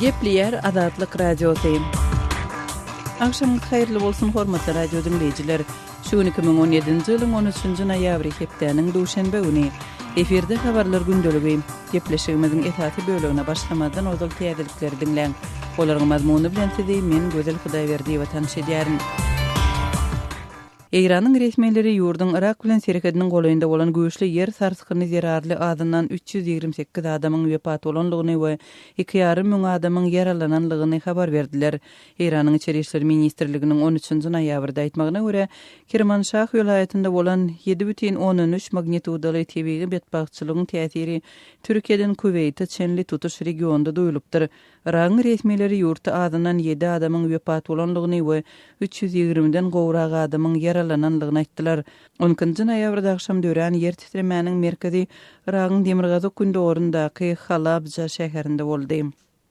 Gepleyer Azatlyk Radiosu. Akşamınız hayırlı bolsun hormatly radio dinleyijiler. Şu 2017-nji ýylyň 13-nji noýabry hepdeniň duşanbe güni eferde habarlar gündöligi gepleşigimiziň esasy bölügine başlamadan ozal täzelikleri dinleň. Olaryň mazmuny bilen sizi men Gözel Hudaýberdiýewa tanışdyryn. Eýranyň resmiýetleri ýurdun Irak bilen Siriýanyň goýunda bolan göýüşli ýer sarskyny zerarly adından 328 adamyň wepat bolanlygyny we 2,5 müň adamyň yaralananlygyny habar berdiler. Eýranyň Içeri işler ministrliginiň 13-nji noýabrda aýtmagyna görä, Kermanşah welaýatynda bolan 7,13 magnitudaly tebigy betbagçylygyň täsiri Türkiýeden Kuweyt'e çenli tutuş regionda duýulypdyr. Irak resmiýetleri ýurtda adından 7 adamyň wepat bolanlygyny we 320-den gowrak adamyň yaralananlygyny aýtdylar. 10-njy noýabrda akşam dören yer titremäniň merkezi Iragyň Demirgazyk gündoğrundaky Halabja şäherinde boldy.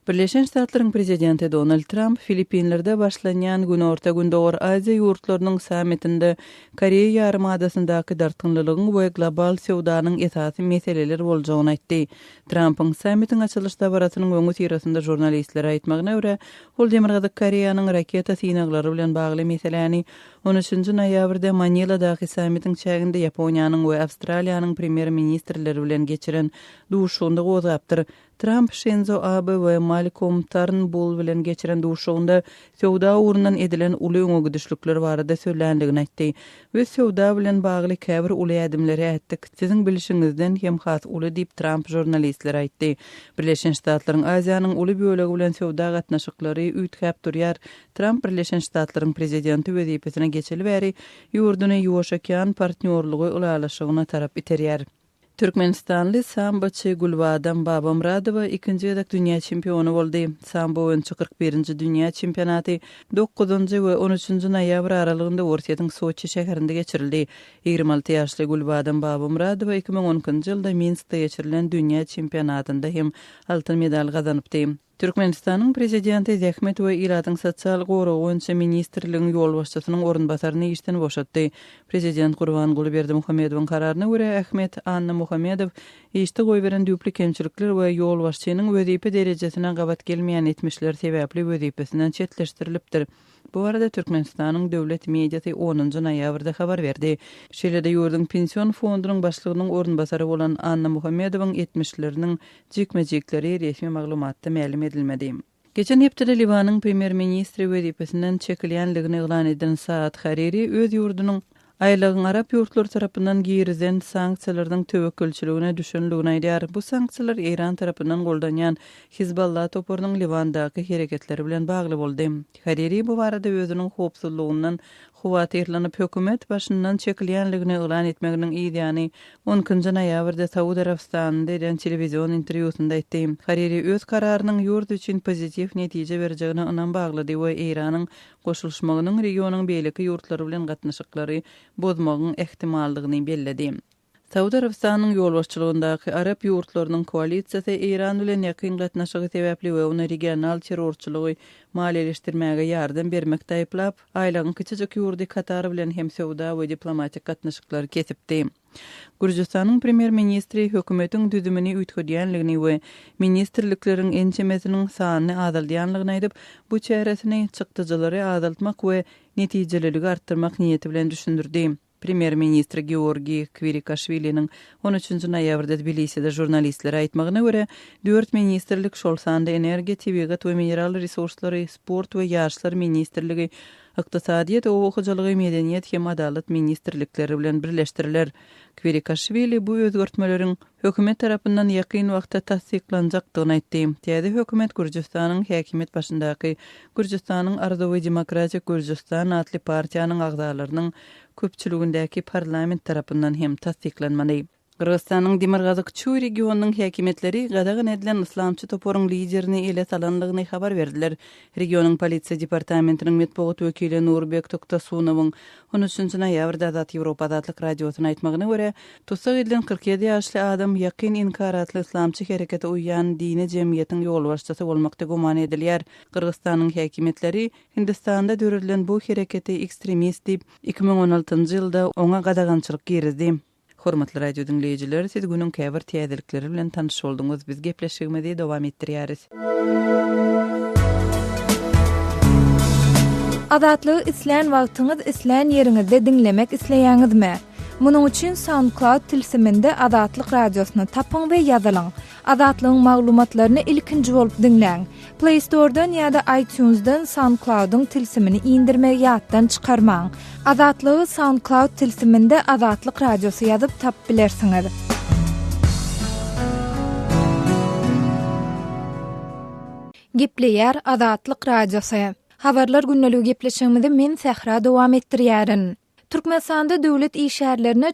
Birleşen Ştatlaryň prezidenti Donald Trump Filipinlerde başlanýan gün orta gündoğur Aziýa ýurtlarynyň sammitinde Koreýa ýarymadasyndaki dartynlylygyň we global sowdanyň esasy meseleleri boljagyny aýtdy. Trump'yň sammitiň açylışda baratynyň öňü tirasynda jurnalistlere aýtmagyna görä, ol Demirgazyk Koreýanyň raketa synaglary bilen bagly meseleni 13-nji noýabrda Maniladaky sammitiň çäginde Yaponiýanyň we Awstraliýanyň premier ministrleri bilen geçiren duşugynda gozapdyr. Trump Shinzo Abe we Malcolm Turnbull bilen geçiren duşugynda sowda urundan edilen uly öňügidişlikler barada söýlendigini aýtdy. We sowda bilen bagly käbir uly adamlary aýtdyk. Siziň bilişiňizden hem has uly diýip Trump jurnalistlere aýtdy. Birleşen Ştatlaryň Aziýanyň uly bölegi bilen sowda gatnaşyklary üýtgäp durýar. Trump Birleşen Ştatlaryň prezidenti wezipesine geçeli bäri ýurduny ýuwaş okean partnerligi ulalaşygyna tarap iterýär. Türkmenistanly samboçy Gulbadam Babamradowa 2-nji ýyllyk dünýä çempiony boldy. Sambo boýunça 41-nji dünýä çempionaty 9-njy we 13-nji noýabr aralygynda Orsiýatyň Soçi şäherinde geçirildi. 26 ýaşly Gulbadam Babamradowa 2010-njy ýylda Minskde geçirilen dünýä çempionatynda hem altyn medal gazanypdy. Türkmenistanyň prezidenti Zähmetwe Iratyň sosial goragy boýunça ministrliginiň ýol başçysynyň orunbasaryny işden boşatdy. Prezident Gurbanguly Berdimuhammedowyň kararyna görä Ähmet Anna Muhammedow işde goý beren düpli kemçilikler we ýol başçynyň wezipe derejesine gabat gelmeýän etmişler sebäpli wezipesinden çetleşdirilipdir. Bu arada Türkmenistanyň döwlet mediasy 10-njy noýabrda habar berdi. Şeýlede ýurdun pensiýon fondunyň başlygynyň orunbasary bolan Anna Muhammedowyň etmişleriniň jikmejikleri resmi maglumatda ma'lum edilmedi. Geçen hepde Libanyň premier ministri wezipesinden çekilýänligini eglan eden Saad Hariri öz ýurdunyň aýlagyň Arap ýurtlary tarapyndan girizen sanksiýalaryň töwekelçiligine düşünýändigini aýdýar. Bu sanksiýalar Eýran tarapyndan goldanýan Hizballah topurynyň Livandaky hereketleri bilen bagly boldy. Hariri bu barada özüniň howpsuzlygyndan huwatirlanyp hökümet başyndan çekilýänligini eglan etmeginiň ideýany 10-njy noýabrda Saudy Arabistanyna eden telewizion interwýusynda aýtdy. Hariri öz kararynyň ýurt üçin pozitiw netije berjegine inan baglydy we Eýranyň goşulmagynyň regionyň beýleki ýurtlary bilen gatnaşyklary bozmagyň ehtimallygyny belledi. Saudy Arabistanyň ýol başçylygyndaky Arap ýurtlarynyň koalisiýasy Eýran bilen ýakyn gatnaşygy sebäpli we ony regional terrorçylygy maliýeleşdirmäge ýardam bermekde aýplap, aýlagyň kiçijek ýurdy Katar bilen hem sowda we diplomatik gatnaşyklary kesipdi. Gürjistanyň premier ministri hökümetiň düzümini üýtgedýänligini we ministrlikleriň ençemesiniň sanyny azaldýanlygyny aýdyp, bu çäresini çykdyjylary azaltmak we netijeliligi artdyrmak niýeti bilen düşündirdi. Premier ministri Georgiy Kvirikaşviliniň 13-nji noýabrda Tbiliside jurnalistlere aýtmagyna görä, 4 ministrlik şol sanda energiýa, tebigat we mineral resurslary, sport we ýaşlar ministrligi, iqtisadiýat, owakyjylygy, medeniýet hem adalet ministrlikleri bilen birleşdiriler. Kvirikaşvili bu özgörtmeleriň hökümet tarapyndan ýakyn wagtda tasdiklanjakdygyny aýtdy. Täze hökümet Gürjistanyň häkimet başyndaky Gürjistanyň Arzuwy Demokratik Gürjistan atly partiýanyň agzalarynyň köpçüligindäki parlament tarapyndan hem tasdiklanmany. Kırgızstanyň Demirgazyk Çuy regionunyň häkimetleri gadagan edilen islamçy toporyň liderini ele salanlygyny habar berdiler. Regionuň polisiýa departamentiniň medeniýet wekili Nurbek Toktasunowyň 13-nji noýabrda Azat Ýewropa Azatlyk radiosyna aýtmagyna görä, tutsak edilen 47 ýaşly adam ýakyn inkaratly islamçy herekete uýan dini jemgyýetiň ýolbaşçysy bolmakda guman edilýär. Kırgızstanyň häkimetleri Hindistanda dörülen bu hereketi ekstremist diýip 2016-njy ýylda oňa gadagançylyk girizdi. Hormatly radio dinleyijiler, siz günün käbir täzelikleri bilen tanış bolduňyz. Biz gepleşigimizi dowam etdirýäris. Azatlygy isleýän wagtyňyz isleýän ýeriňizde dinlemek isleýäňizmi? Munuň üçin SoundCloud tilsiminde Azatlyk radiosyny tapyň we ýazylyň. Azatlygyň maglumatlaryny ilkinji bolup dinleň. Play Store'dan ýa-da iTunes'dan SoundCloud'un tilsimini indirmek ýatdan çykarmaň. Azatlygy SoundCloud tilsiminde Azatlyk radiosy ýazyp tap bilersiňiz. Gepleýär Azatlyk radiosy. Habarlar günneligi gepleşigimizde men Sehra dowam etdirýärin. Türkmenistanda döwlet işgärlerini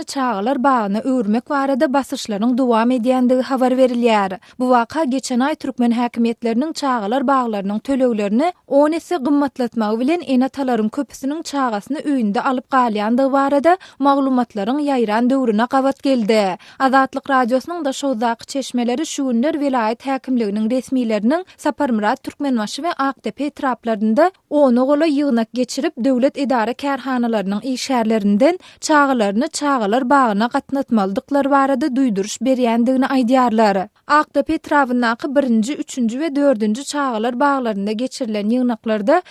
çağılar bagyny öwürmek barada basyşlaryň dowam edýändigi habar berilýär. Bu waka geçen ay türkmen häkimetleriniň çağılar baglarynyň töleglerini 10 esse gymmatlatmagy bilen enatalaryň köpüsiniň çağasyny öýünde alyp galýandygy barada maglumatlaryň ýaýran döwrüne gabat geldi. Azatlyk radiosynyň da şowdaky çeşmeleri şu günler vilayet häkimliginiň resmiýleriniň Saparmurat, Türkmenbaşy we Aktepe etraplarynda onu gola ýygnak geçirip döwlet idare kärhanalarynyň işgärlerinden çağılar bagyna gatnatmalydyklary barada duýduruş berýändigini aýdýarlar. Aktepe etrapyndaky 1-nji, 3-nji we 4-nji çağılar baglarynda geçirilen ýygnaklarda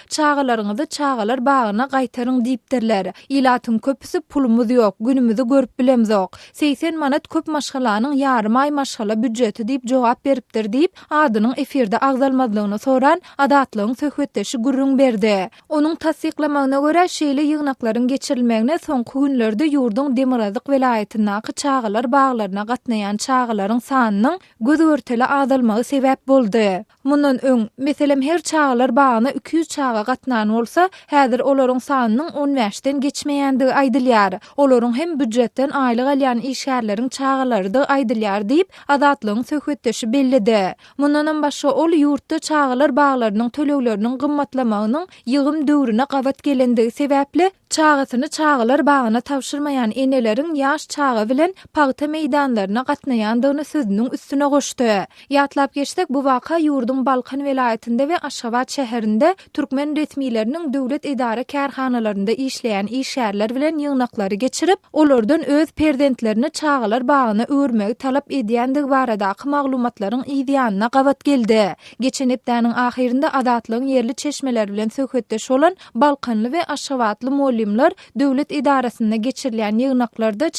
çağılar bagyna gaýtaryň diýipdirler. Ilatyň köpüsi pulumuz ýok, günümüzi görüp bilemzok. 80 manat köp maşgalanyň ýarym aý maşgala büdjeti diýip jogap beripdir diýip adynyň efirde agzalmadlygyny soran Azatlygyň söhbetdeşi gurrun berdi. Onuň tasdiklamagyna görä şeýle ýygnaklaryň geçirilmegine soňky günlerde ýurduň Demirazlyk welaýatynyň çağılar baglaryna gatnaýan çağılaryň sanynyň göz örteli azalmagy sebäp boldy. Mundan öň, meselem her çağılar bagyna 200 çağa gatnan bolsa, häzir olaryň sanynyň 15den geçmeýändigi aýdylýar. Olaryň hem büdjetden aýlyk alýan işgärleriň çağılardy aýdylýar diýip Azatlygyň söhbetdeşi bellidi. Mundan başga ol ýurtda çağılar baglarynyň tölegleriniň gymmatlamagynyň ýygym döwrüne gabat gelendigi sebäpli çağasyny çağılar bagyna tawşyrmaýan eneleriň ýaş çağı bilen paýta meýdanlaryna gatnaýandygyny sözüniň üstüne goşdy. Ýatlap geçdik, bu waka ýurduň Balkan welaýatynda we Aşgabat şäherinde türkmen resmiýleriniň döwlet idare kärhanalarynda işleýän işgärler bilen ýygnaklary geçirip, olardan öz perdentlerini çağılar bagyna öwürmegi talap edýändigi baradaky maglumatlaryň ýygyanyna gabat geldi. Geçen hepdäniň ahirinde Azatlygyň yerli çeşmeler bilen söhbetdeş bolan Balkanly we Aşgabatly molimler döwlet idarasynda geçirilen ýygnaklarda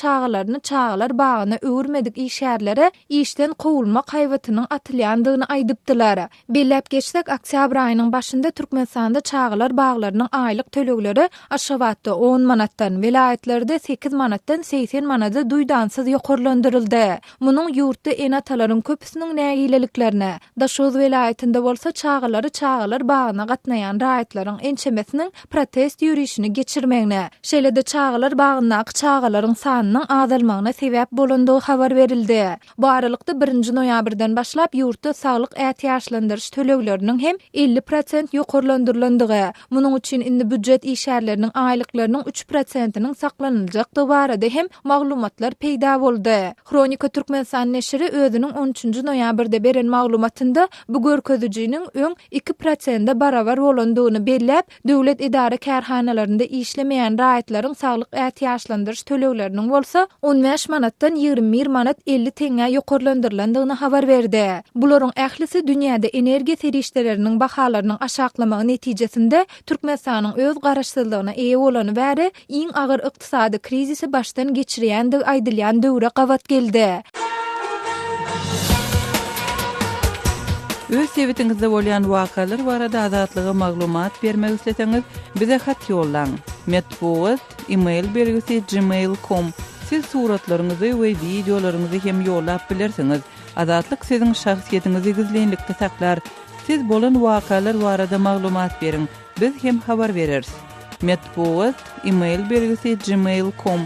çağılar bagyna öwürmedik işgärlere işden kowulmak haýwatynyň atylýandygyny aýdypdylar. Bellep geçsek, oktyabr aýynyň başynda Türkmenistanda çağılar baglarynyň aýlyk tölegleri Aşgabatda 10 manatdan, welaýatlerde 8 manatdan 80 manata duýdansyz ýokarlandyryldy. Munyň ýurtda enatalaryň köpüsiniň nägileliklerine, Daşoz welaýatynda bolsa çağılar bagyna gatnaýan raýatlaryň ençemesiniň protest ýürüýüşini geçirmegine, şeýle-de çağılar bagyndaky çağılaryň sanynyň azalmagyna sebäp bolandygy habar berildi. Bu aralykda 1-nji noýabrdan başlap ýurtda saglyk ähtiýaçlandyryş tölegleriniň hem 50% ýokarlandyryldygy, munyň üçin indi büdjet işgärleriniň aýlyklarynyň 3%-iniň saklanyljakdygy barada hem maglumatlar peýda boldy. Kronika Türkmenistan neşri özüniň 13-nji noýabrda beren maglumatynda bu görkezijiniň öň 2%-de barabar bolandygyny belläp, döwlet idare kärhanalarynda işlemeýän raýatlaryň saglyk ähtiýaçlandyryş tölegleriniň bolsa 15 manatdan 21 manat 50 teňe ýokarlandyrylandygyny habar berdi. Bularyň ählisi dünýäde energiýa serişdeleriniň bahalarynyň aşaklamagy netijesinde Türkmenistanyň öz garaşsyzlygyna eýe bolany bäri iň agyr ykdysady krizisi başdan geçirýändigi aýdylýan döwre gabat geldi. Öz sebitingizde bolýan wakalar barada Azatlyga maglumat bermek isleseňiz, bize hat ýollaň. Metbuat e-mail belgisi gmail.com. Siz suratlaryňyzy we videolaryňyzy hem ýollap bilersiňiz. Azatlyk siziň şahsiýetiniňizi gizlenlikde saklar. Siz bolan wakalar barada maglumat beriň. Biz hem habar bereriz. Metbuat e-mail belgisi gmail.com.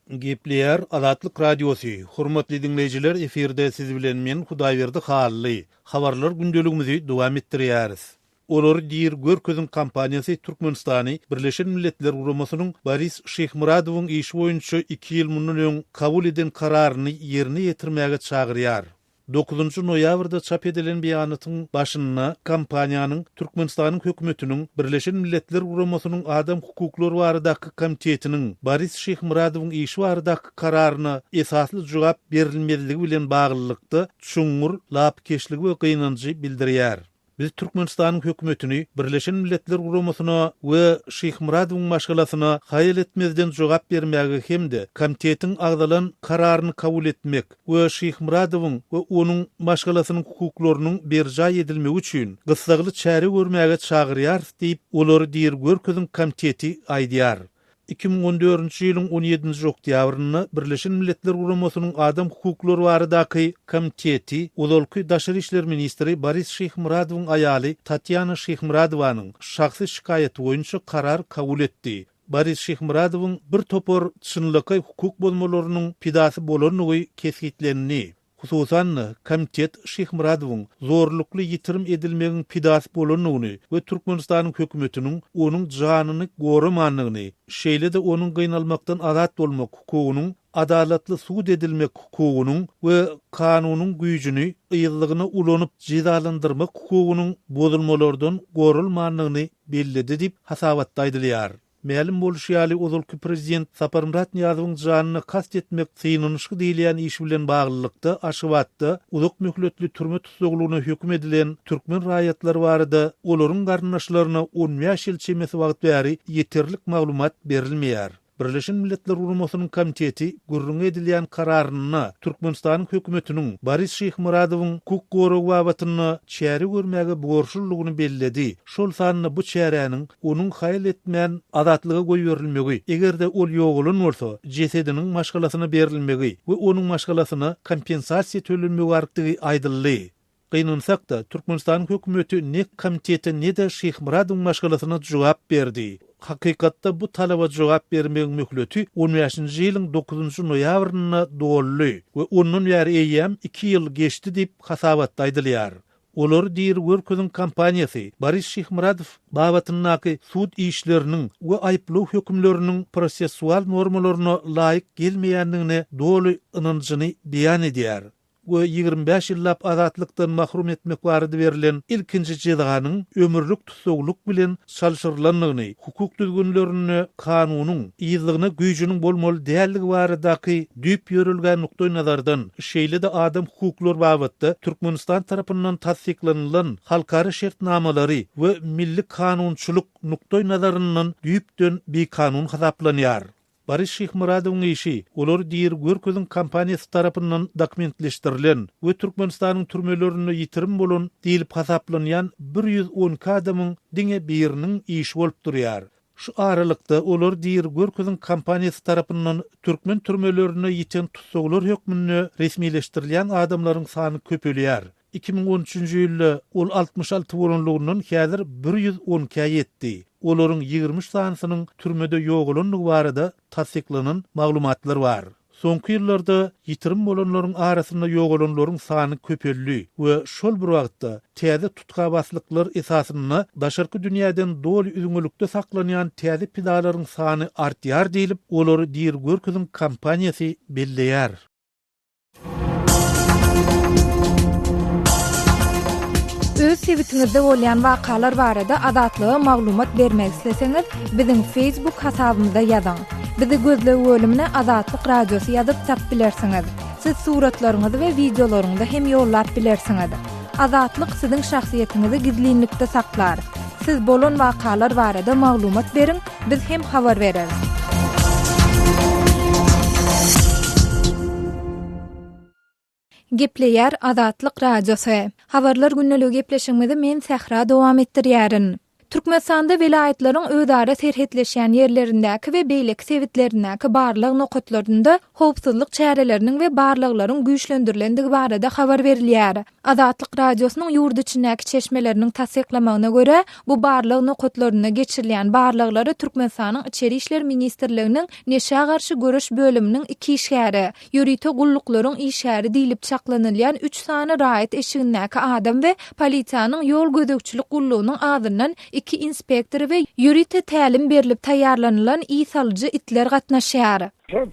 Gepleýär Azatlyk radiosu. Hormatly dinleyijiler, efirde siz bilen men Hudaýberdi Hally. Habarlar gündeligimizi dowam etdirýäris. Olar diýir Görkezin kampaniýasy Türkmenistany Birleşen Milletler Guramasynyň Boris Şeýhmuradowyň iş boýunça 2 ýyl mundan öň kabul eden kararyny ýerine ýetirmäge çagyrýar. 9 noýabrda çap edilen beýanatyň başyna kompaniýanyň Türkmenistanyň hökümetiniň Birleşen Milletler Guramasynyň adam hukuklary baradaky komitetiniň Boris Şeýhmuradowyň işi baradaky kararyna esasly jogap berilmezligi bilen baglykda çuňur, lapkeşligi we gynanjy bildirýär. Biz Türkmenistanyň hökümetini Birleşen Milletler Guramasyna we Şeýhmuradowyň maşgalasyna haýal etmezden jogap bermäge hemde komitetiň agdalan kararyny kabul etmek we Şeýhmuradowyň we onuň maşgalasynyň hukuklarynyň berja edilmegi üçin gysgaly çäre görmäge çagyrýar diýip olary diýer görkezin komiteti aýdýar. 2014-nji ýylyň 17-nji oktýabryny Birleşen Milletler Guramasynyň adam hukuklary baradaky komiteti Ululky Daşary işler ministri Boris Şeýhmuradowyň aýaly Tatyana Şeýhmuradowanyň şahsy şikaýeti boýunça karar kabul etdi. Boris Şeýhmuradowyň bir topor çynlyky hukuk bolmalarynyň pidasy bolanyny kesgitlenini, hususan komitet Şeýhmuradowyň zorlukly ýitirim edilmegiň pidasy bolanyny we Türkmenistanyň hökümetiniň onuň janyny goramanlygyny, şeýle-de onuň gynalmakdan azat bolmak hukugynyň, adalatly suud edilmek hukugynyň we kanunyň güýjüni, ýyllygyny ulanyp jezalandyrmak hukugynyň bozulmalardan gorulmanlygyny bellidi diýip hasabatdaýdylýar. Mälim bolşýaly Ululky prezident Saparmurat Niýazowyň janyny kast etmek synanyşy diýilýän iş bilen baglykda Aşybatda uzak möhletli türme tutuklugyna hökm edilen türkmen raýatlary barada olaryň garnaşlaryna 10 ýaş ýyl çemesi wagt bäri ýeterlik maglumat berilmeýär. Birleşen Milletler Guramasynyň komiteti gurrun edilýän kararyna Türkmenistanyň hökümetiniň Boris Şeýhmuradowyň hukuk goragy babatyny çäre görmäge borçlulygyny belledi. Şol sanyny bu çäräniň onuň haýal etmän azatlyga goýberilmegi, egerde ol ýogulan bolsa, jesediniň maşgalasyna berilmegi we onuň maşgalasyna kompensasiýa tölenmegi bardygy aýdyldy. Gynansak-da Türkmenistanyň hökümeti ne komiteti ne de Şeýhmuradowyň maşgalasyna jogap berdi. Hakykatda bu talaba jogap bermegiň möhleti 15-nji ýylyň 9-njy noýabryna dolly we ondan bäri eýýäm 2 ýyl geçdi diýip hasabatdaýdylýar. Olar diýer görkezin kompaniýasy Boris Şeýhmuradow babatyndaky suud işleriniň we aýplu hökümleriniň prosessual normalaryna laýyk gelmeýändigine doly ynanjyny beýan edýär. We 25 ýyllap azatlykdan mahrum etmek barady berilen ilkinji jezanyň ömürlük tutukluk bilen çalşyrylanlygyny, hukuk düzgünlerini, kanunyň, ýyzlygyny, güýjüniň bolmaly dälligi baradaky düýp ýörülgän nukdaý nazardan şeýle-de adam hukuklary babatda Türkmenistan tarapyndan tasdiklanylan halkary şertnamalary we milli kanunçylyk nukdaý nazaryndan düýpden bir kanun hasaplanýar. Boris Şeýhmuradowyň işi, olar diýer görkezin kompaniýasy tarapyndan dokumentleşdirilen we Türkmenistanyň türmelerini ýitirim bolan diýilip hasaplanýan 110 adamyň diňe biriniň işi bolup durýar. Şu aralykda olar diýer görkezin kompaniýasy tarapyndan türkmen türmelerini ýiten tutuklar hökmüni resmileşdirilýän adamlaryň sany köpelýär. 2013-nji ýylda ol 66 bolanlygyndan häzir 110 ýetdi. Olaryň 20 sanysynyň türmede ýogulanlygy barada tasdiklanan maglumatlar bar. Soňky ýyllarda ýitirim bolanlaryň arasynda ýogulanlaryň sany köpeldi we şol bir wagtda täze tutkabastlyklar esasyna daşarky dünýäden doly üzüňlükde saklanýan täze pidalaryň sany artýar diýilip, olary diýer görkezin kompaniýasy belleýär. Öz sebitiňizde bolýan wakalar barada azatlyga maglumat bermek isleseňiz, biziň Facebook hasabymyzda ýazyň. Bizi gözlegi bölümine Azatlyk Radiosu ýazyp tap bilersiňiz. Siz suratlaryňyzy we videolaryňyzy hem ýollap bilersiňiz. Azatlyk siziň şahsiýetiniňizi gizlinlikde saklar. Siz bolan wakalar barada maglumat beriň, biz hem habar bereriz. Gepleýär Azatlyk Radiosu. Habarlar günneligi gepleşigimizi men Sähra dowam etdirýärin. Türkmenistanda vilayetlaryň özara serhetleşýän ýerlerindäki we beýlek sewitlerindäki barlyk nokatlarynda howpsuzlyk çäreleriniň we barlyklaryň güýçlendirilendigi barada habar berilýär. Azatlyk Radiosynyň ýurt içindäki çeşmeleriniň tasdiklamagyna görä, bu barlyk nokatlaryna geçirilýän barlyklary Türkmenistanyň Içeri işler ministrliginiň neşe garşy görüş bölüminiň 2 işgäri, ýürite gulluklaryň işgäri diýilip çaklanylýan 3 sany raýat eşigindäki adam we polisiýanyň ýol gözegçilik gullugynyň adyndan 2 inspektor we ýürite tälim berilip taýýarlanylan ýysalyjy itler gatnaşýar.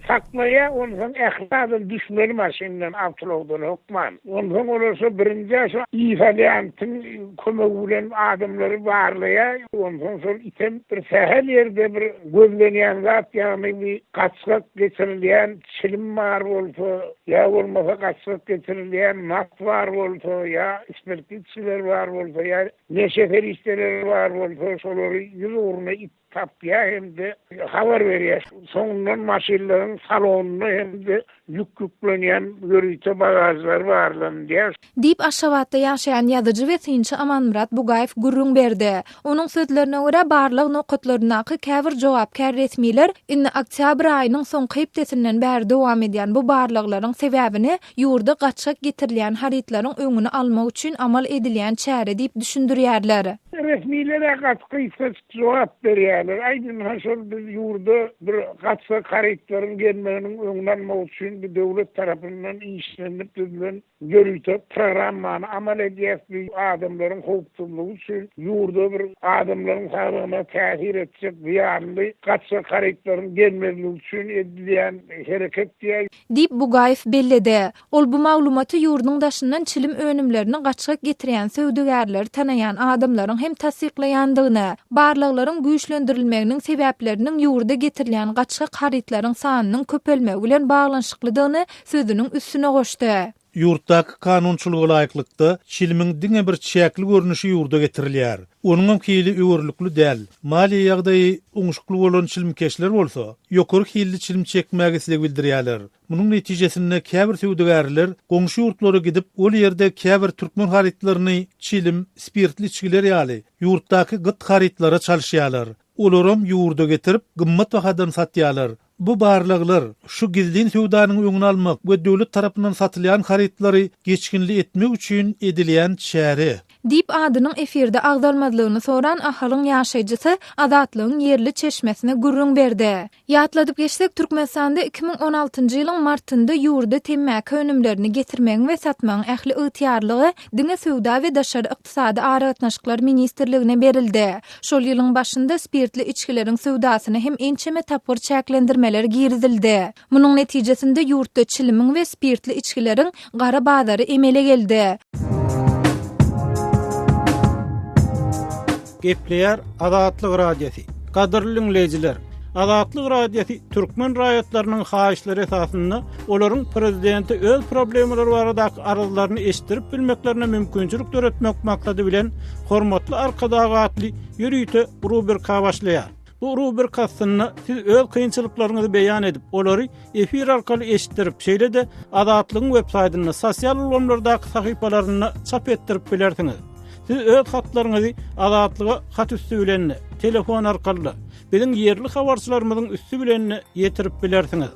Taklaya ondan ähladın düşmeli maşinden avtılogdan hokman. Ondan olursa birinci şu ifadeyantın kömögülen adamları varlaya ondan sonra item bir sahel yerde bir gözleneyen zat yani bir kaçsak geçirilen çilim var olsa ya olmasa kaçsak geçirilen mat var olsa ya ismertçiler var olsa ya neşefer işler var olsa şoları yüz uğruna tapya hem de haber veriyor. Sonundan maşinlerin salonunu hem de yüklenen görüntü bagajlar varlan diye. Dip Aşgabatda yaşayan ýazyjy we synçy Amanmurat Bugaýew gurrun berdi. Onuň sözlerine görä barlyk nokatlarynaky käbir jogapkär resmiler indi oktyabr aýynyň soňky hepdesinden bäri dowam edýän bu barlyklaryň sebäbini ýurda gaçak getirilýän haritlaryň öňüni almak üçin amal edilýän çäre diýip düşündirýärler. Resmilere katkıysa cevap veriyorlar. Aydın haşol biz yurda bir katsa haritların gelmenin önlenmek için bir devlet tarafından işlenip düzgün görüntü programını amal edecek bir adamların hukukçuluğu için yurda bir adamların sağlığına tehir edecek duyarlı katsa haritların gelmenin için edilen hareket diye. Dip Bugaýew belledi. Ol bu maglumaty yurdun daşyndan çilim önümlerini gaçak getirýän söwdegärler tanayan adamlaryň hem tasdiklayandygyny, barlyklaryň güýçlendirilmeginiň sebäpleriniň ýurda getirilýän gaçak haritlaryň sanynyň köpelmegi bilen baglanşyklydygyny sözüniň üstüne goşdy. Yurtdaky kanunçylyga laýyklykda çilimiň diňe bir çäkli görnüşi ýurda getirilýär. Onuň hili öwürlükli däl. Mali ýagdaýy oňuşykly bolan çilimkeşler bolsa, ýokary hilli çilim çekmäge isleg bildirýärler. Munyň netijesinde käbir söwdegärler goňşy ýurtlara gidip ol ýerde käbir türkmen haritlaryny çilim, spirtli içkiler ýaly ýurtdaky gyt haritlara çalyşýarlar. Olaram ýurda getirip gymmat bahadan satýarlar. Bu barlyklar şu gizlin söwdanyň öňüni almak we döwlet tarapyndan satylýan haritlary geçkinli etmek üçin edilýän çäre. Dip adynyň efirde agdalmadlygyny soran ahalyň ýaşaýjysy Azatlygyň yerli çeşmesine gurrun berdi. Ýatladyp geçsek Türkmenistanda 2016-njy ýylyň martynda ýurda temmäki önümlerini getirmek we satmagyň ähli ýetýärligi diňe söwda we daşary ykdysady aragatnaşyklar ministrligine berildi. Şol ýylyň başynda spirtli içkileriň söwdasyny hem ençeme tapyr çäklendirmeler girizildi. Munyň netijesinde ýurtda çilimiň we spirtli içkileriň gara bazary emele geldi. Gepleýär Azatlyk radiosi. Gadyrly dinleýijiler, Azatlyk radiosi türkmen raýatlarynyň haýyşlary esasynda olaryň prezidenti öz problemleri baradaky arzularyny eşdirip bilmeklerine mümkinçilik töretmek maksady bilen hormatly arkadagatly ýürüýte rubrika başlaýar. Bu rubrikasyny siz öz kynçylyklaryňyzy beýan edip, olary efir arkaly eşitdirip, şeýle-de Azatlygyň web-saýtyny, sosial ulamlardaky sahypalaryny çap etdirip bilersiňiz. Siz öz hatlaryňyzy Azatlyga hat üstü bilen, telefon arkaly, biziň yerli habarçylarymyzyň üstü bilen ýetirip bilersiňiz.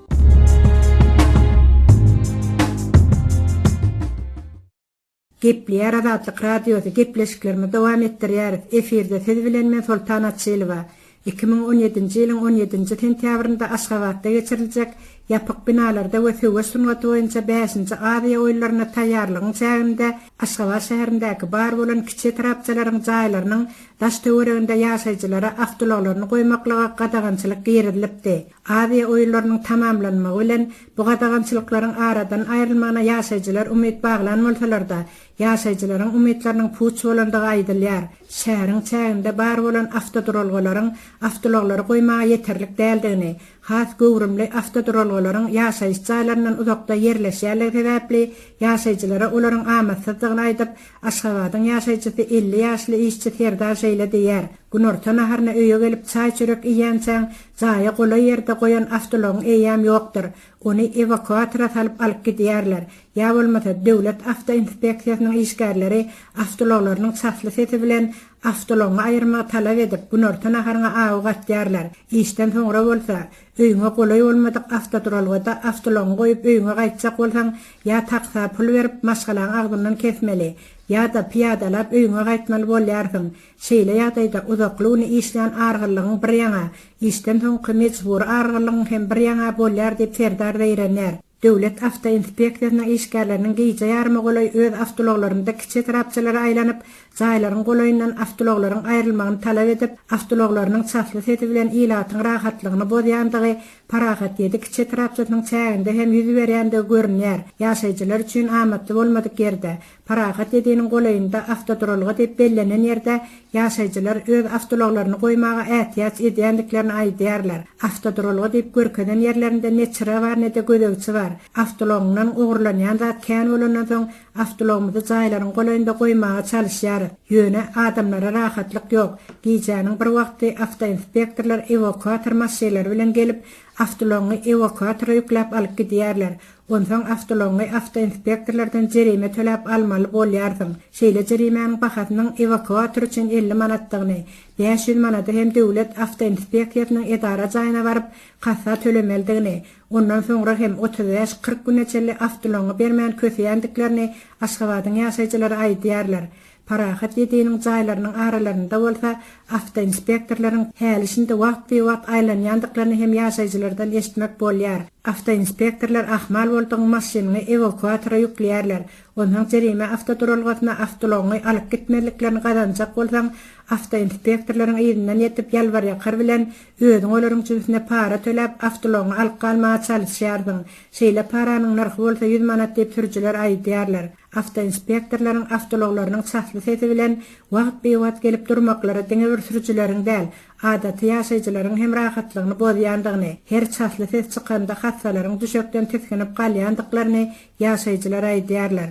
Gepleýär Azatlyk radiosu gepleşiklerimi dowam etdirýär. Efirde siz bilen men Sultan Atçylywa. 2017-nji ýylyň 17-nji sentýabrynda Aşgabatda geçiriljek ýapyk binalarda we söwes sungaty boýunça 5-nji Aziýa oýunlaryna taýýarlygyň çäginde Aşgabat şäherindäki bar bolan kiçik tarapçylaryň jaýlarynyň daş töwereginde ýaşaýjylara awtologlaryny goýmaklyga gadagançylyk girilipdi. Aziýa oýunlarynyň tamamlanmagy bilen bu gadagançylyklaryň aradan aýrylmagyna ýaşaýjylar umyt baglanmalylar-da. Ýaşaýjylaryň umytlarynyň puç bolandygy aýdylýar. Şäheriň çäginde bar bolan awtodrolgalaryň awtologlary goýmagy ýeterlik däldigini, has gowrumly awtodrolgalaryň ýaşaýyş jaýlaryndan uzakda ýerleşýärligi sebäpli ýaşaýjylara olaryň amatsızlygyny aýdyp, Aşgabatyň ýaşaýjysy 50 ýaşly işçi Ferda şeýle diýär. Gün orta naharyna öýe gelip çaý çörek iýençäň, jaýy golay ýerde goýan awtologyň eýýam ýokdur. Ony evakuatora salyp alyp gidýärler. Ýa bolmasa döwlet awto inspeksiýasynyň işgärleri awtologlarynyň safly sesi bilen awtology aýyrma talap edip gün orta naharyna agy gatýarlar. İşden soňra bolsa, öýüňe golay bolmadyk awtodrolgada awtology goýup öýüňe gaýtjak bolsaň, ýa taksa pul berip maşgalaň agdyndan kesmeli, ýa da piýadalap öýüňe gaýtmaly bolýarsyň. Şeýle ýagdaýda uzaklygyny işleýän argylygyň bir ýaňa, işden soňky mejbur argylygyň hem bir ýaňa bolýar diýip Serdar beýrenler. Döwlet Avto Inspeksiýasynyň işgärleriniň gije ýarmy golay öz awtologlarynda kiçik tarapçylara aýlanyp, jaýlaryň golaýyndan awtologlaryň aýrylmagyny talap edip, awtologlarynyň çaply seti bilen ilatyň rahatlygyny bozýandygy parahat ýedi kiçik tarapçylaryň çäginde hem ýüz berýände görünýär. Ýaşaýjylar üçin amatly bolmadyk ýerde parahat ýediğiniň golaýynda awtodrolga diýip bellenen ýerde ýaşaýjylar öz awtologlaryny goýmaga ähtiýaç edýändiklerini aýdýarlar. Awtodrolga diýip görkeden ýerlerinde neçire bar nede gödegçi bar. Awtologdan ogurlanýan zat kän bolandan soň awtologumyzy jaýlaryň golaýynda goýmaga çalyşýar. Ýöne adamlara rahatlyk ýok. Gijäniň bir wagty Avto Inspektorlar evakuator maşynaları bilen gelip awtology evakuatora ýükläp alyp gidýärler. Ondan awtology Avto Inspektorlardan jerime töläp almaly bolýardyň. Şeýle jerimäniň bahatynyň evakuator üçin 50 manatdygyny, 500 manata hem döwlet Avto Inspeksiýasynyň edara jaýyna baryp kassa tölemeldigini, ondan soňra hem 35-40 güneçeli awtology bermän kösýändiklerini Aşgabatyň ýaşaýjylary aýdýarlar. Parahat ýediğiniň jaýlarynyň aralarynda bolsa, Avto Inspektorlaryň hälişinde wagt-be-wagt aýlanýandyklaryny hem ýaşaýjylardan eşitmek bolýar. Avto Inspektorlar ahmal boldyň maşynyny evakuatora ýükleýärler. Ondan jerime awtodrolgasyna awtology alyp gitmeliklerini gazanjak bolsaň, Avto Inspektorlaryň ýerinden ýetip ýalbarýakar bilen özüň olaryň jüzüne para töläp awtology alyp galmaga çalyşýardyň. Şeýle paranyň narhy bolsa 100 manat diýip sürüjüler aýdýarlar. Avto Inspektorlaryň awtologlarynyň çaply seti bilen wagt-be-wagt gelip durmaklary diňe bir sürüjüleriň däl, adaty ýaşaýjylaryň hem rahatlygyny bozýandygyny, her çaply ses çykanda hassalaryň düşekden teskinip galýandyklaryny ýaşaýjylar aýdýarlar.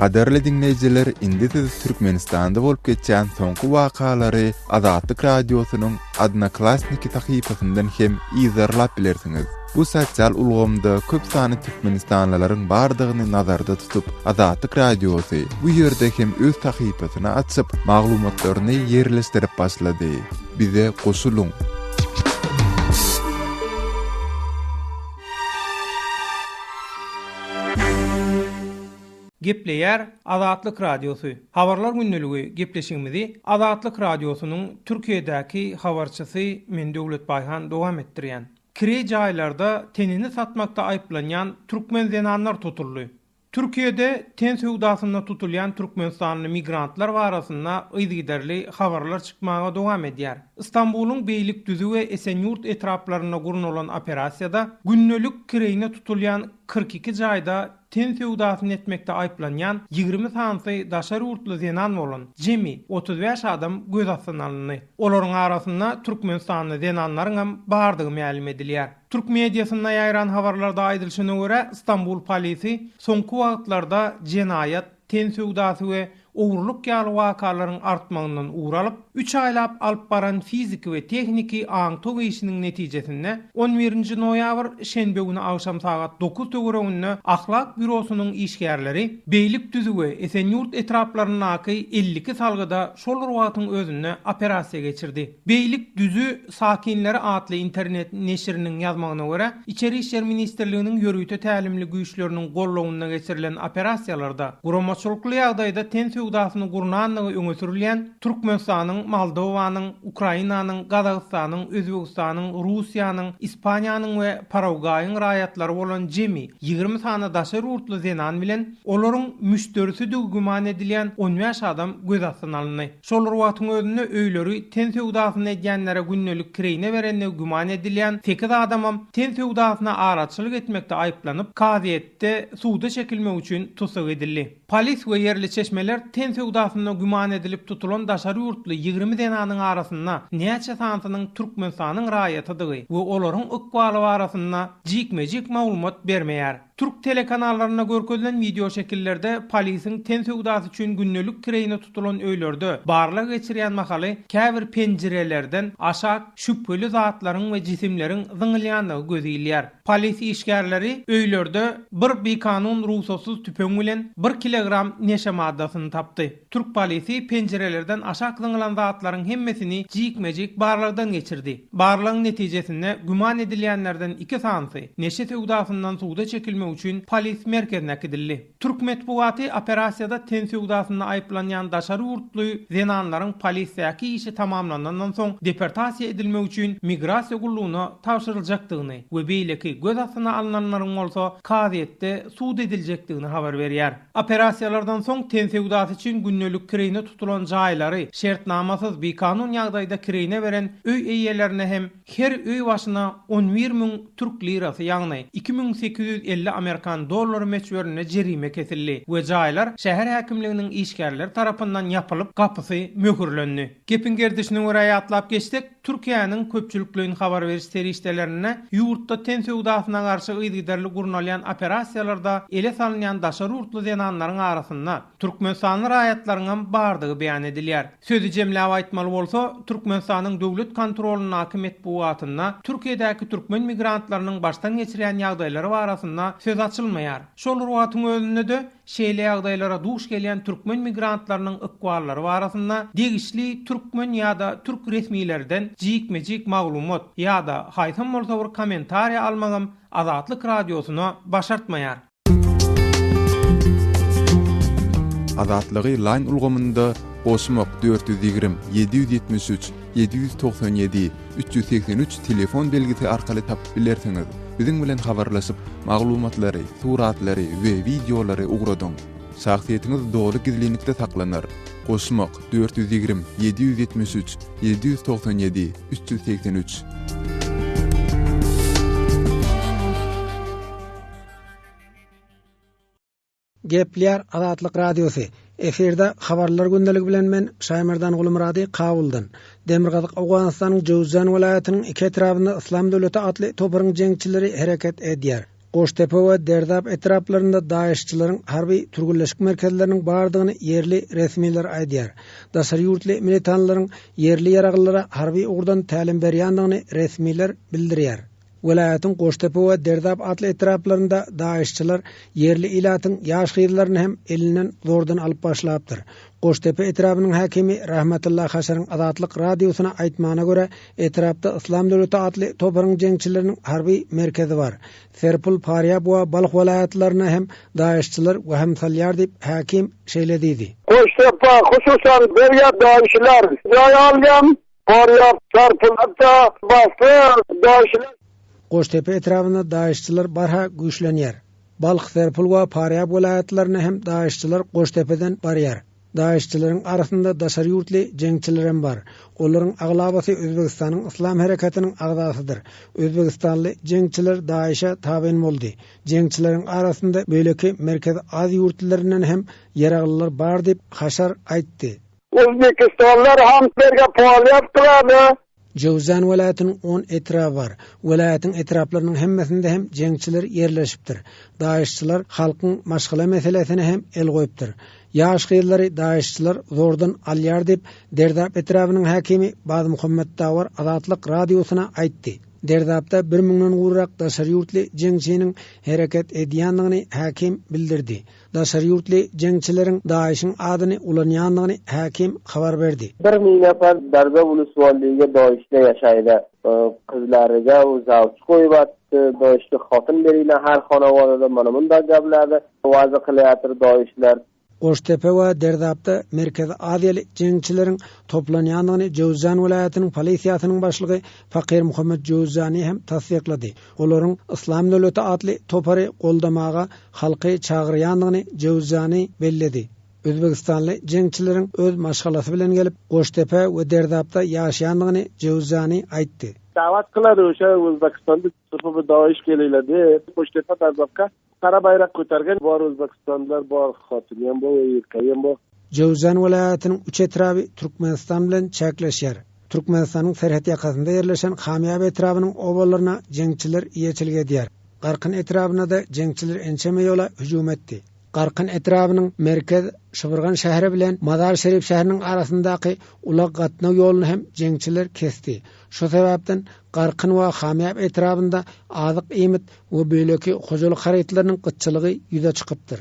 Qadarly dinleyijiler, indi siz Türkmenistanda bolup geçen soňky wakalary Azatlyk radiosynyň Odnoklassniki sahypasyndan hem izarlap bilersiňiz. Bu sosial ulgamda köp sany Türkmenistanlylaryň bardygyny nazarda tutup, Azatlyk radiosy bu ýerde hem öz sahypasyny açyp, maglumatlaryny ýerleşdirip başlady. Bize goşuluň. Gepleýär Azatlyk radiosu. Habarlar günneligi gepleşigimizi Azatlyk radiosynyň Türkiýedäki habarçysy men Döwlet Baýhan dowam etdirýän. Kire jaýlarda tenini satmakda aýplanýan türkmen zenanlar tutuldy. Türkiýede ten sowdasynda tutulýan Türkmenistanly migrantlar barasynda ýygydarly habarlar çykmaga dowam edýär. İstanbulyň Beýlikdüzü we Esenýurt etraplaryna gurunulan operasiýada günnelik kireýine tutulýan 42 jaýda ten sowdasyny etmekde aýplanýan 20 sansy daşary urtly zenan bolan jemi 35 adam göz astyna alındy. Olaryň arasynda Türkmenistanly zenanlaryň hem bardygy ma'lum edilýär. Türk mediasynda ýaýran habarlarda aýdylyşyna görä, İstanbul polisi soňky wagtlarda jenaýat, ten sowdasy we ogurluk ýaly wakalaryň artmagynyň uğralyp 3 aýlap alyp baran fiziki we tekniki aňto işiniň netijesinde 11-nji noýabr şenbe güni akşam saat 9 töwereginde Ahlak bürosynyň işgärleri Beýlikdüzü we Esenýurt etraplarynaky 52 salgyda şol wagtyň özünde operasiýa geçirdi. Beýlikdüzü sakinleri atly internet neşriniň ýazmagyna görä, İçeri işler ministrliginiň ýörüýte tälimli güýçleriniň gollawynda geçirilen operasiýalarda guramaçylykly ýagdaýda ten sowdasyny gurnanlygy öňe sürilýän Türkmenistanyň, Moldowanyň, Ukrainanyň, Gazagystanyň, Özbegistanyň, Russiýanyň, Ispaniýanyň we Paraguaýyň raýatlary bolan jemi 20 sany daşary urtly zenan bilen olaryň müşterisi güman edilýän 15 adam göz astyna alındy. Şol wagtyň özünde öýleri ten sowdasyny edýänlere günnelik kireýine berende güman edilýän 8 adamam ten sowdasyna araçylyk etmekde aýplanyp, kaziýetde suwda çekilmek üçin tutsak edildi. Polis we yerli çeşmeler ten sowdasyna güman edilip tutulan daşary urtly 20 denanyň arasynda näçe sansynyň Türkmenistanyň raýatydygy we olaryň ykbaly barasynda jikmejik maglumat bermeýär. Türk telekanallarına görkezlen video şekillerde polisiň ten sowdasy üçin günnelik kireýine tutulan öýlerde barlyk geçirýän mahaly käbir penjirelerden aşak şüpheli zatlaryň we jisimleriň zyňylýandygy gözilýär. Polis işgärleri öýlerde bir bekanun ruhsatsız tüpeň bilen 1 kilogram neşe maddasyny tapdy. Türk polisi penjirelerden aşak zyňylan zatlaryň hemmesini jikmejik barlykdan geçirdi. Barlygyň netijesinde güman edilýänlerden 2 sansy neşe sowdasyndan suwda çekilmek etmek üçin polis merkezine gidildi. Türk metbuaty operasiyada tensiwdasyny aýplanýan daşary urtly zenanlaryň polisiýaky işi tamamlanandan soň deportasiýa edilmek üçin migrasiýa gullugyna tapşyryljakdygyny we beýleki göz astyna alınanlaryň bolsa kaziýetde suud ediljekdigini habar berýär. Operasiýalardan soň tensiwdasy üçin günnölük kireyne tutulan jaýlary şertnamasyz bekanun ýagdaýda kireyne beren öý eýelerine hem her öý başyna 11.000 Türk lirasy ýagny 2850 Amerikan dollary meçberine jerime kesildi we jaýlar şäher häkimliginiň işgärleri tarapyndan ýapylyp gapysy möhürlendi. Gepin gerdişini oraya atlap geçtik. Türkiýanyň köpçülikliğin habar beriş serişdelerine ýurtda tensiwdasyna garşy ýygydarly gurnalýan operasiýalarda ele salynýan daşary urtly zenanlaryň arasynda Türkmenistan raýatlarynyň bardygy beýan edilýär. Sözü jemläp aýtmaly bolsa, Türkmenistanyň döwlet kontrolyny hakim etbuatynda Türkiýedäki türkmen migrantlarynyň başdan geçirýän ýagdaýlary barasynda söz açylmaýar. Şol ruhatyň özünde de şeýle ýagdaýlara duş gelýän türkmen migrantlarynyň ykballary barasynda degişli türkmen ýa-da türk resmiýlerden jikmejik maglumat ýa-da haýsam bolsa bir kommentariýa almagam Azatlyk radiosyna başartmaýar. Azatlygy line ulgamynda Goşmak 420 773 797 383 telefon belgisi arkaly tapyp bilersiňiz. Biziň bilen habarlaşyp maglumatlary, suratlary we videolary ugradyň. Şahsiýetiniz dogry gizlilikde saklanar. Goşmak 420 773 797 383. Gepler Azatlyk radiosu. Eferde habarlar gündelik bilen men Şaýmardan Gulmurady kabuldan. Demirgazyk Awganystanyň Jowzan welaýatynyň iki etrapynda Islam döwleti atly toparyň jeňçileri hereket edýär. Goştepe we Derdap etraplarynda daýyşçylaryň harby türgülleşik merkezleriniň bardygyny yerli resmiler aýdýar. Daşary ýurtly militanlaryň yerli ýaragyllara harby ugurdan tälim berýändigini resmiler bildirýär. Welaýatyň Goştepe we Derdap atly etraplarynda daýyşçylar yerli ilatyň ýaş gyýlaryny hem elinden zordan alyp başlapdyr. Goştepe etrapynyň häkimi Rahmatullah Haşaryň Azatlyk radiosyna aýtmana görä, etrapda Islam döwleti atly toparyň jeňçileriniň harby merkezi bar. Serpul, Faryab we Balyk welaýatlaryna hem daýyşçylar we hem salýar diýip häkim şeýledidi. Goştepe hususan berýär daýyşçylar ýaý alýan, Faryab, Serpul hatta başga daýyşçylar Goştepe etrafında daýyşçylar barha güýçlenýär. Balyk, Serpul we Faryab welaýatlaryna hem daýyşçylar Goştepeden barýar. Daýyşçylaryň arasynda daşary ýurtly jeňçiler hem bar. Olaryň aglabasy Özbegistanyň Islam harekatiniň agdasydyr. Özbegistanly jeňçiler daýyşa taben boldy. Jeňçileriň arasynda beýleki merkez az ýurtlarinden hem ýaraglylar bar diýip Haşar aýtdy. Özbekistanlar ham berge faýalyat kılady. Jowzan welaýatynyň 10 etrapy bar. Welaýatyň etraplarynyň hemmesinde hem jeňçiler ýerleşipdir. Daýyşçylar halkyň maşgala meselesine hem el goýupdyr. Ýaş gyýlary daýyşçylar zordan alýar diýip Derdap etrapynyň häkimi Baz Muhammed Dawar Azatlyk radiosyna aýtdy. Derdapda 1000-den gurrak daşary ýurtly jeňçiniň hereket edýändigini häkim bildirdi. Daşary ýurtly jeňçileriň daýyşyň adyny ulanýandygyny häkim habar berdi. 1000 nafar Darda uluswallygyga daýyşda ýaşaýdy. Kızlaryga uzak goýbatdy, daýyşly hatyn berilýän her hanawada mana bunday gaplardy. Wazy kılýatdyr daýyşlar. Goştepe we Derdapda merkezi adyly jeňçileriň toplanýandygyny Jowzan welaýatynyň polisiýasynyň başlygy Fakir Muhammed Jowzani hem tasdiklady. Olaryň Islam döwleti atly topary goldamaga halky çagyrýandygyny Jowzani belledi. Özbegistanly jeňçileriň öz maşgalasy bilen gelip Goştepe we Derdapda ýaşaýandygyny Jowzani aýtdy. Dawat kılady oşa Özbekistanda sırfı daýyş gelýärdi. Goştepe Derdapka Kara bayrak ko'targan bor O'zbekistonlar bor, xotiniyam bor, erkayam bor. Jowzan welaýatynyň 3 etrapy Türkmenistan bilen çäkleşýär. Türkmenistanyň serhat ýakasynda ýerleşen Hamyab etrapynyň obalaryna jeňçiler ýeçilik edýär. Garkyn etrapyna da jeňçiler ençeme ýola hüjum etdi. Garkyn etrapynyň merkez Şybırgan şäheri bilen Mazar Şerif şäheriniň arasyndaky ulak gatnaw ýoluny hem jeňçiler kesdi. Şu sebäpden Garkyn we Hamyab etrapynda azyk emit we beýleki hojalyk hareketleriniň gytçylygy ýüze çykypdyr.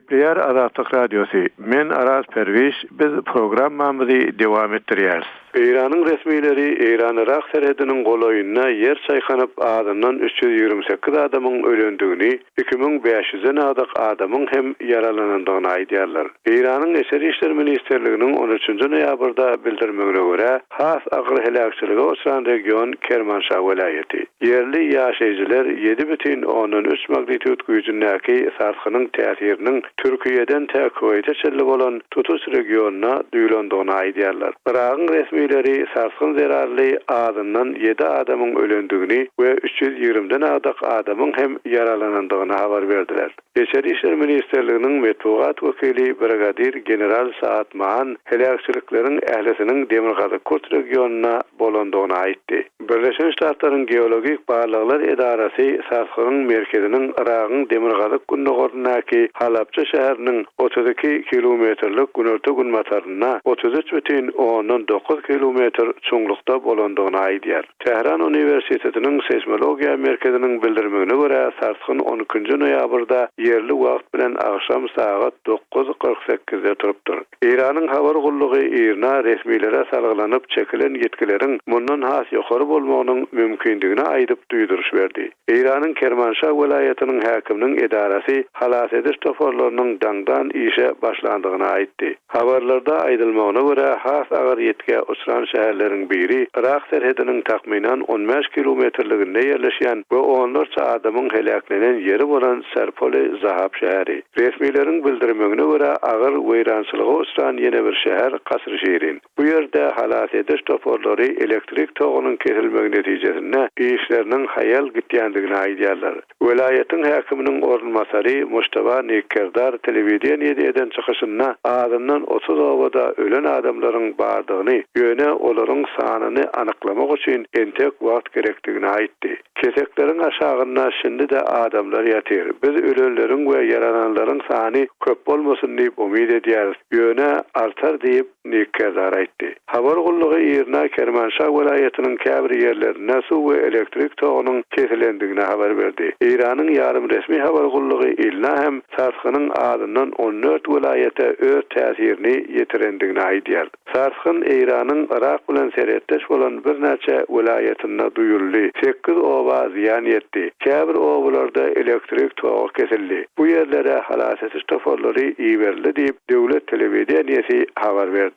Gepleyer Azatlyk Radiosu. Men Aras Perviş, biz programmamyzy dowam etdirýäris. İran'ın resmileri İran-Irak serhedinin goloyuna yer çaykanıp adından 328 adamın ölendüğünü, 2500'den adak adamın hem yaralanandığını aýdýarlar. İran'ın Eser İşler Ministerliğinin 13. noýabrda bildirmegine göre, has agyr helakçylyga uçran region Kermanşah welayeti. Yerli ýaşaýjylar 7,3 magnitude güýjündäki sarsgynyň täsiriniň Türkiýeden täkowete çelli bolan Tutus regionuna duýulandygyny aýdýarlar. Iraqyň resmileri sarsgyn zerarly adından 7 adamyň ölendüğini we 320'den adak adamyň hem yaralanandygyny habar berdiler. Eser İşler Ministerliğiniň metbuat wekili Brigadir General Saat Mahan helakçylyklaryň ählisiniň Demirgazyk Kurt regionuna bolandygyny aýtdy. Birleşen Ştatlaryň Geologik Barlyklar Edarasy sarsgynyň merkeziniň Iragyň Demirgazyk gündogorundaky Halapça şäheriniň 32 kilometrlik günörtü gün mataryna 33,9 kilometr çoňlukda bolandygyny aýdýar. Tehran Uniwersitetiniň seismologiýa merkeziniň bildirmegine görä, sarsgyn 12-nji noýabrda yerli wagt bilen akşam saat 9:48-de turupdyr. İranyň habar gullugy İrna resmiýlere salgylanyp çekilen yetkileriň mundan has ýokary bolmagynyň mümkindigini aýdyp duýduruş berdi. İranyň Kermanşah welaýatynyň häkiminiň edarasy halas ediş toporlarynyň daňdan işe başlandygyny aýtdy. Habarlarda aýdylmagyna görä, has agyr yetke uçran şäherleriň biri Irak serhediniň takminan 15 kilometrliginde ýerleşýän we onlarça adamyň helaklenen ýeri bolan Serpoli Zahap şäheri. Resmiýleriň bildirmegine görä, agyr weýrançylyga uçran ýene bir şäher Kasr şehrin. Bu ýerde halas ediş toporlary elektrik togynyň kesilmegi netijesinde işleriniň hayal gitýändigini aýdýarlar. Welaýatyň häkiminiň ornmasary Mustafa Nekerdar telewiziýa eden çykyşyna adamdan 30 obada ölen adamlaryň bardygyny, ýöne olaryň sanyny anyklamak üçin entek wagt gerekdigini aýtdy. Kesekleriň aşagynda şimdi de adamlar ýatyr. Biz ölenleriň we yaralananlaryň sany köp bolmasyn diýip umyt edýäris. Ýöne artar diýip Nekerdar aýtdy. Habar gullugy İrna Kermanşah welaýatynyň käbir ýerlerine suw we elektrik togynyň kesilendigini habar berdi. İranyň ýarym resmi habar gullugy ilna hem sarsgynyň adından 14 welaýata öz täsirini ýetirendigini aýdýar. Sarsgyn İranyň Irak bilen serhetdeş bolan bir näçe welaýatyna duýuldy. 8 oba ziýan ýetdi. Käbir obalarda elektrik togy kesildi. Bu ýerlere halas ediş toporlary iýberildi diýip döwlet telewiziýasy habar berdi.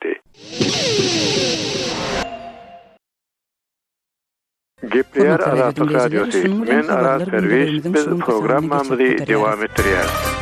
Gepleyer Azatlyk Radiosu. Men Aras Perviş, biz programmamyzy dowam etdirýäris.